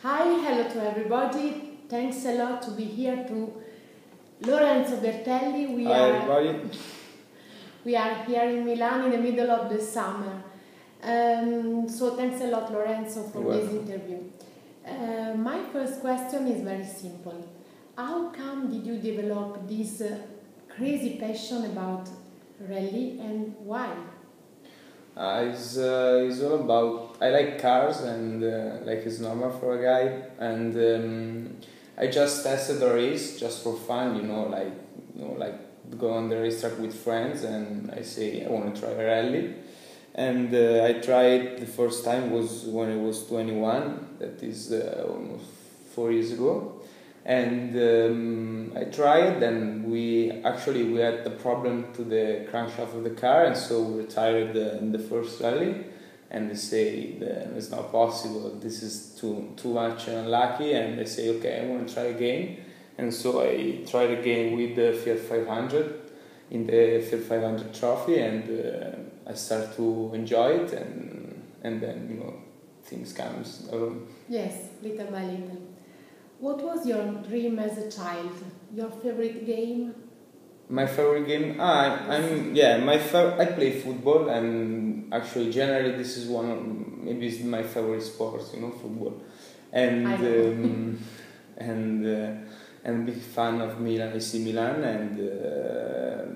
Hi, hello to everybody. Thanks a lot to be here to Lorenzo Bertelli. Hi everybody. We are here in Milan in the middle of the summer. So thanks a lot, Lorenzo, for this interview. My first question is very simple. How come did you develop this crazy passion about rally and why? It's all about, I like cars and like it's normal for a guy, and I just tested a race just for fun, like go on the racetrack with friends, and I say I want to try a rally, and I tried the first time was when I was 21, that is almost 4 years ago. And I tried, and we had the problem to the crankshaft of the car, and so we retired in the first rally. And they say that it's not possible. This is too much unlucky. And they say, okay, I want to try again. And so I tried again with the Fiat 500 in the Fiat 500 trophy, and I started to enjoy it, and then things comes. Yes, little by little. What was your dream as a child? Your favorite game? My favorite game? I play football, and actually generally this is maybe it's my favorite sport, football. And and big fan of Milan, AC Milan, and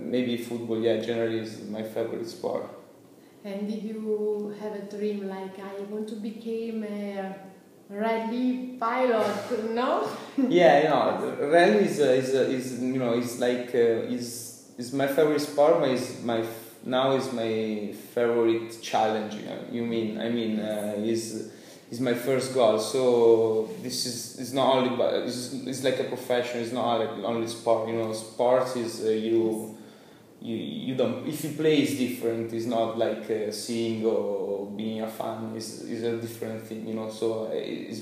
maybe football, generally is my favorite sport. And did you have a dream like I want to become a rally pilot? No. Rally is my favorite sport, but is my favorite challenge. Is my first goal. So this is not only, but it's like a profession. It's not only sport. Sports is you don't, if you play it's different. It's not like seeing or being a fan is a different thing, so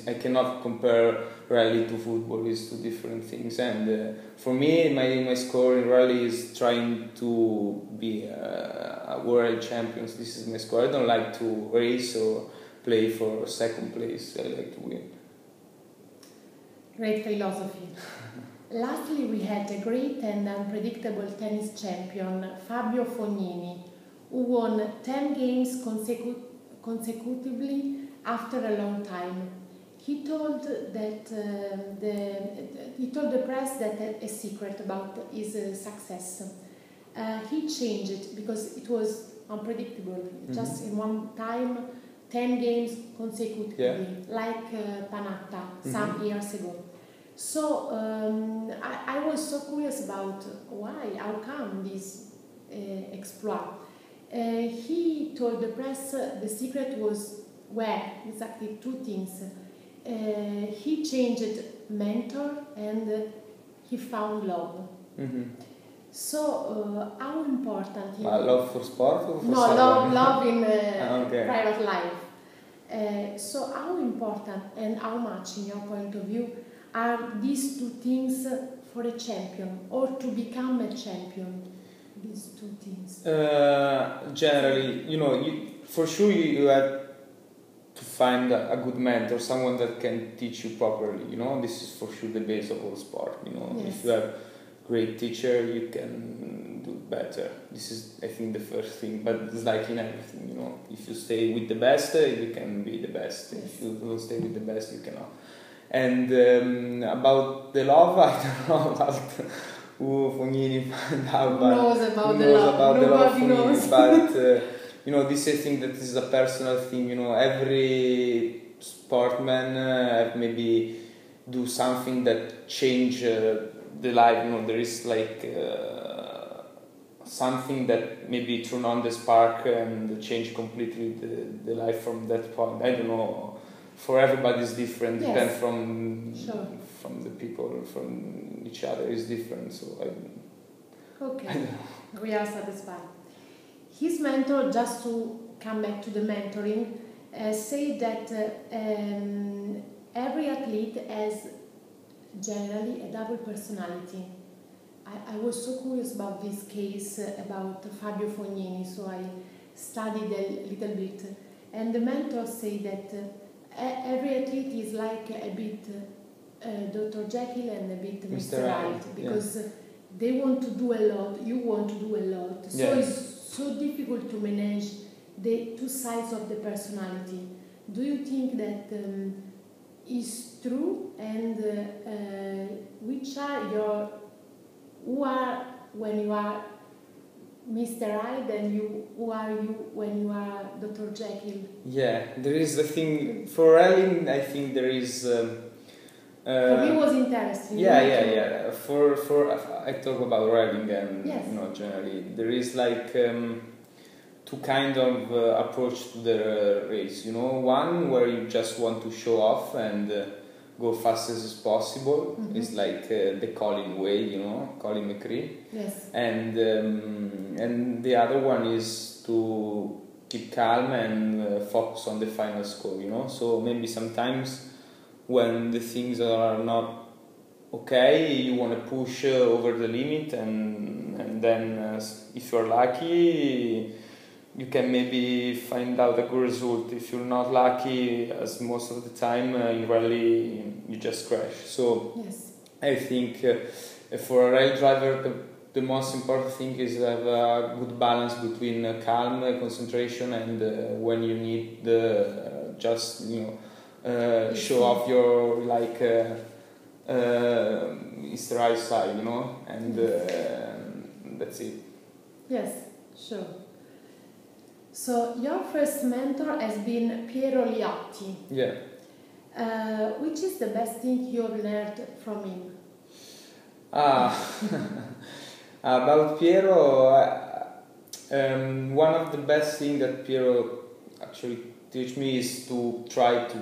I cannot compare rally to football. It's two different things, and for me my score in rally is trying to be a world champions. This is my score. I don't like to race or play for second place. I like to win. Great philosophy. Lastly, we had a great and unpredictable tennis champion, Fabio Fognini, who won 10 games consecutively after a long time. He told the press that a secret about his success. He changed it because it was unpredictable. Just in one time, 10 games consecutively, like Panatta some years ago. So I was so curious about how come this exploit. He told the press the secret was exactly two things. He changed mentor and he found love. So how important? Love for sport or for love in private life. So how important and how much, in your point of view, are these two things for a champion, or to become a champion? These two things. Generally, for sure you have to find a good mentor, someone that can teach you properly. This is for sure the base of all sport. Yes. If you have a great teacher, you can do better. This is, I think, the first thing. But it's like in everything. If you stay with the best, you can be the best. Yes. If you don't stay with the best, you cannot. And about the love, I don't know about who Fognini found out. Who knows about the love? Nobody knows. But this I think that is a personal thing. Every sportman maybe do something that change the life. There is like something that maybe turn on the spark and change completely the life from that point. I don't know. For everybody is different. Yes. Depends from the people, from each other is different. So okay, we are satisfied. His mentor, just to come back to the mentoring, say that every athlete has generally a double personality. I was so curious about this case about Fabio Fognini, so I studied a little bit, and the mentor say that every athlete is like a bit Dr. Jekyll and a bit Mr. Hyde, because they want to do a lot, you want to do a lot. So it's so difficult to manage the two sides of the personality. Do you think that is true? And which are your, who are when you are Mr. Hyde and who are you when you are Dr. Jekyll? Yeah, there is a thing for rallying. I think there is. For me, it was interesting. Yeah. For I talk about rallying and generally there is like two kind of approach to the race. One where you just want to show off and go fast as possible. Mm-hmm. It's like the Colin way, Colin McRae. Yes. And the other one is to keep calm and focus on the final score. So maybe sometimes when the things are not okay, you want to push over the limit, and then if you're lucky, you can maybe find out a good result. If you're not lucky, as most of the time in rally, you just crash. So I think for a rally driver, the most important thing is to have a good balance between calm, concentration, and when you need just show off your Mr. Right side, and that's it. Yes, sure. So your first mentor has been Piero Liotti. Yeah. Which is the best thing you have learned from him? About Piero, one of the best things that Piero actually teach me is to try to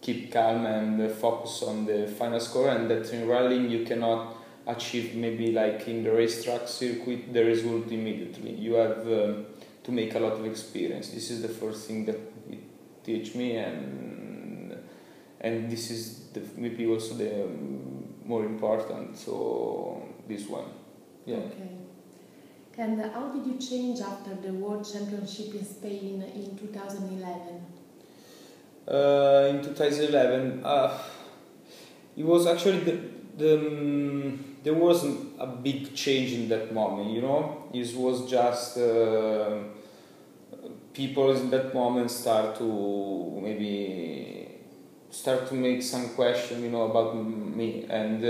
keep calm and focus on the final score, and that in rallying you cannot achieve maybe like in the racetrack circuit the result immediately. You have to make a lot of experience. This is the first thing that he teach me, and this is maybe also the more important. So this one, yeah. Okay. And how did you change after the World Championship in Spain in 2011? In 2011, it was actually there wasn't a big change in that moment, It was just people in that moment start to make some question, about me, and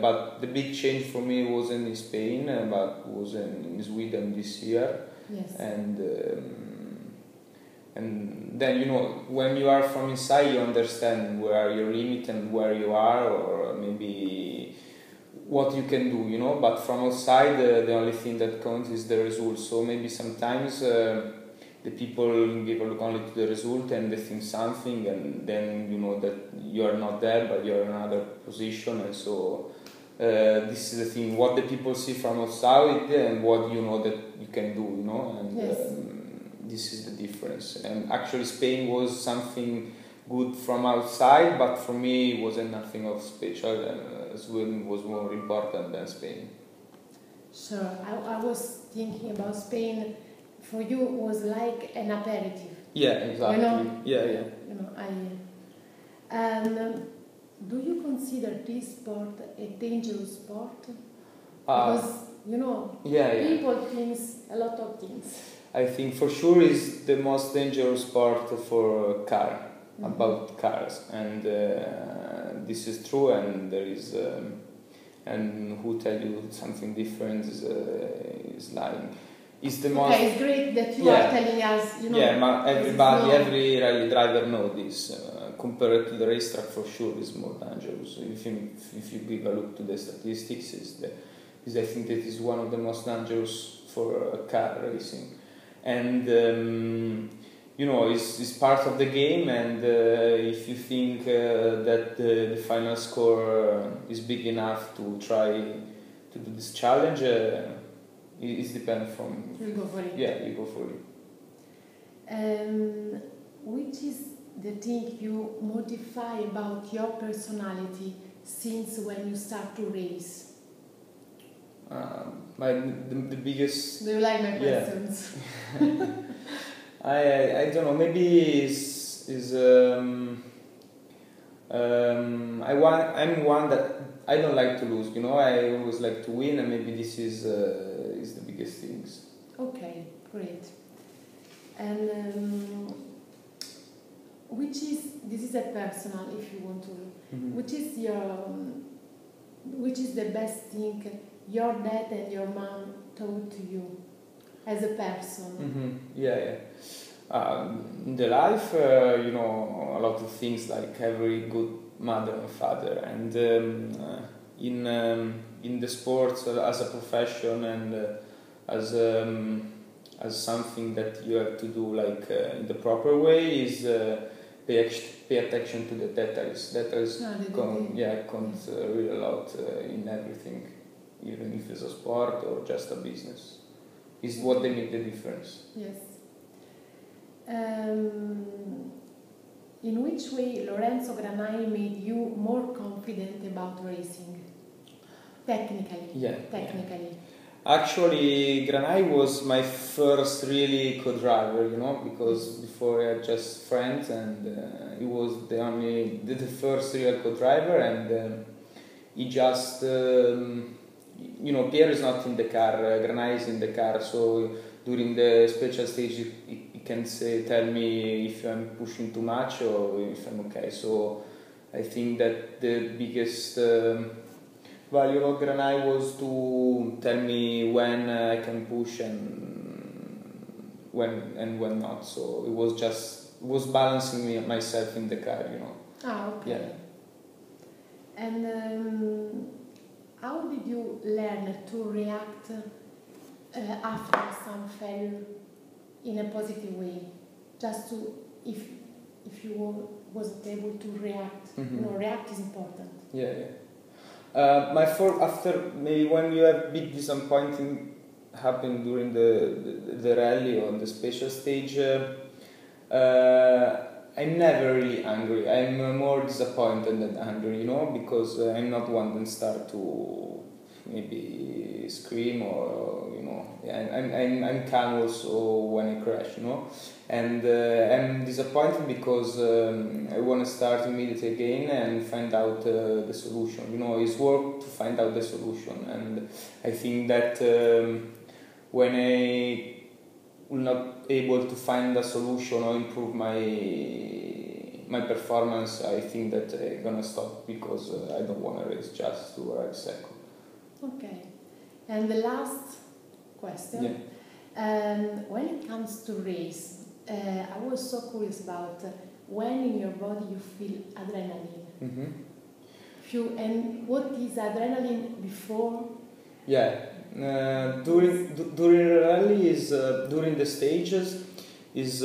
but the big change for me wasn't in Spain, but was in Sweden this year. Yes. And then when you are from inside, you understand where are your limit and where you are, or maybe what you can do, But from outside, the only thing that counts is the result. So maybe sometimes the people give a look only to the result and they think something, and then that you are not there, but you are in another position. And so this is the thing: what the people see from outside and what that you can do, And yes. This is the difference. And actually, Spain was something good from outside, but for me, it wasn't nothing of special. Sweden was more important than Spain. Sure. I was thinking about Spain. For you, it was like an aperitif. Yeah, exactly. Yeah. Do you consider this sport a dangerous sport? Because people think a lot of things. I think for sure is the most dangerous sport for about cars, and this is true. And there is, and who tell you something different is lying. It's the most. Okay, it's great that you are telling us. Every rally driver knows this. Compared to the racetrack, for sure, is more dangerous. If you give a look to the statistics, I think that is one of the most dangerous for car racing. And it's part of the game, and if you think that the final score is big enough to try to do this challenge, it depends from... You go for it. Yeah, you go for it. Which is the thing you modify about your personality since when you start to race? The biggest... Do you like my questions? I don't know, maybe is I'm one that I don't like to lose. You know, I always like to win, and maybe this is the biggest things. Okay, great. And this is a personal, if you want to. Which is the best thing your dad and your mom taught to you as a person? Yeah. In the life, you know, a lot of things like every good mother and father, and in the sports as a profession and as something that you have to do like in the proper way is pay attention to the details. Details count really a lot in everything, even if it's a sport or just a business. Is what they make the difference. Yes. In which way Lorenzo Granai made you more confident about racing? Technically. Yeah. Actually, Granai was my first really co-driver, you know, because before I had just friends, and he was the first real co-driver, and he just, you know, Pierre is not in the car, Granai is in the car, so during the special stage he can tell me if I'm pushing too much or if I'm okay. So I think that the biggest value of Granai was to tell me when I can push and when not. So it was balancing myself in the car, you know. Okay. Yeah. And how did you learn to react after some failure in a positive way? Just to, if you wasn't able to react, you know, react is important. Yeah. After maybe when you have big disappointing happen during the rally or the special stage, I'm never really angry. I'm more disappointed than angry, you know, because I'm not one that start to maybe scream or, you know, I'm calm also when I crash, you know, and I'm disappointed because I want to start immediately again and find out the solution. You know, it's work to find out the solution, and I think that when I will not able to find a solution or improve my performance, I think that I'm gonna stop because I don't want to race just to arrive second. Okay, and the last question. When it comes to race, I was so curious about when in your body you feel adrenaline. And what is adrenaline before? During rally is during the stages is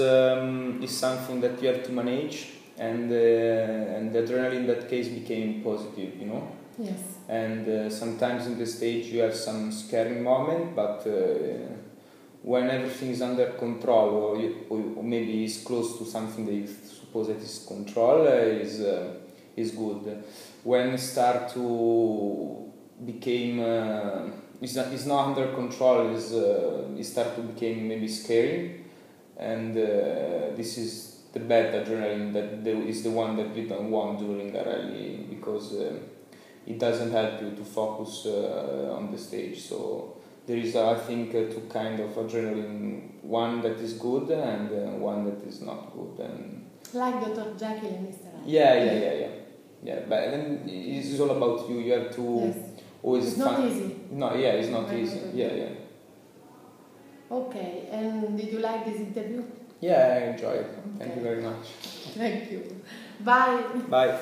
something that you have to manage, and the adrenaline in that case became positive, you know. Yes. And sometimes in the stage you have some scary moment, but when everything is under control, or maybe is close to something that you suppose that is control, is good. When it start to became it's not under control, it start to become maybe scary, and this is the bad adrenaline that is the one that we don't want during a rally, because it doesn't help you to focus on the stage. So there is, I think, two kind of adrenaline: one that is good and one that is not good. And like Dr. Jekyll and Mr. Hyde. Yeah. But then it's all about you. You have to always. It's not easy. No, it's not easy. Yeah. Okay, and did you like this interview? Yeah, I enjoyed it. Okay. Thank you very much. Thank you. Bye. Bye.